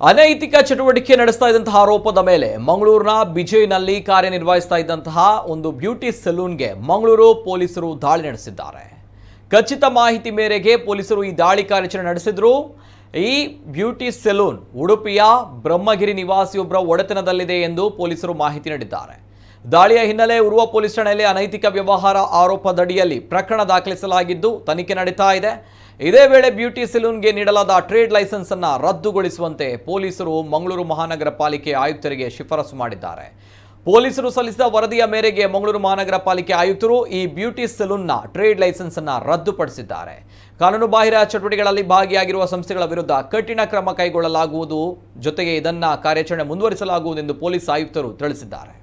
ಅನೈತಿಕ ಚಟುವಟಿಕೆ ನಡೆಸ್ತಾ ಇದ್ದಂತಹ ಆರೋಪದ ಮೇಲೆ ಮಂಗಳೂರಿನ ಬಿಜೆನಲ್ಲಿ ಕಾರ್ಯನಿರ್ವಹಿಸ್ತಾ ಇದ್ದಂತಹ ಒಂದು ಬ್ಯೂಟಿ ಸಲೂನ್ಗೆ ಮಂಗಳೂರು ಪೊಲೀಸರು ದಾಳಿ ನಡೆಸಿದ್ದಾರೆ. ಖಚಿತ ಮಾಹಿತಿ ಮೇರೆಗೆ ಪೊಲೀಸರು ಈ ದಾಳಿ ಕಾರ್ಯಾಚರಣೆ ನಡೆಸಿದ್ರು. ಈ ಬ್ಯೂಟಿ ಸಲೂನ್ ಉಡುಪಿಯ ಬ್ರಹ್ಮಗಿರಿ ನಿವಾಸಿಯೊಬ್ಬರ ಒಡೆತನದಲ್ಲಿದೆ ಎಂದು ಪೊಲೀಸರು ಮಾಹಿತಿ ನೀಡಿದ್ದಾರೆ. ದಾಳಿಯ ಹಿನ್ನೆಲೆ ಉರುವ ಪೊಲೀಸ್ ಠಾಣೆಯಲ್ಲಿ ಅನೈತಿಕ ವ್ಯವಹಾರ ಆರೋಪದಡಿಯಲ್ಲಿ ಪ್ರಕರಣ ದಾಖಲಿಸಲಾಗಿದ್ದು ತನಿಖೆ ನಡೀತಾ ಇದೆ. ಇದೇ ವೇಳೆ ಬ್ಯೂಟಿ ಸಲೂನ್ಗೆ ನೀಡಲಾದ ಟ್ರೇಡ್ ಲೈಸೆನ್ಸ್ ಅನ್ನು ರದ್ದುಗೊಳಿಸುವಂತೆ ಪೊಲೀಸರು ಮಂಗಳೂರು ಮಹಾನಗರ ಪಾಲಿಕೆ ಆಯುಕ್ತರಿಗೆ ಶಿಫಾರಸು ಮಾಡಿದ್ದಾರೆ. ಪೊಲೀಸರು ಸಲ್ಲಿಸಿದ ವರದಿಯ ಮೇರೆಗೆ ಮಂಗಳೂರು ಮಹಾನಗರ ಪಾಲಿಕೆ ಆಯುಕ್ತರು ಈ ಬ್ಯೂಟಿ ಸಲೂನ್ನ ಟ್ರೇಡ್ ಲೈಸೆನ್ಸ್ ಅನ್ನು ರದ್ದುಪಡಿಸಿದ್ದಾರೆ. ಕಾನೂನು ಬಾಹಿರ ಚಟುವಟಿಕೆಗಳಲ್ಲಿ ಭಾಗಿಯಾಗಿರುವ ಸಂಸ್ಥೆಗಳ ವಿರುದ್ಧ ಕಠಿಣ ಕ್ರಮ ಕೈಗೊಳ್ಳಲಾಗುವುದು, ಜೊತೆಗೆ ಇದನ್ನ ಕಾರ್ಯಾಚರಣೆ ಮುಂದುವರಿಸಲಾಗುವುದು ಎಂದು ಪೊಲೀಸ್ ಆಯುಕ್ತರು ತಿಳಿಸಿದ್ದಾರೆ.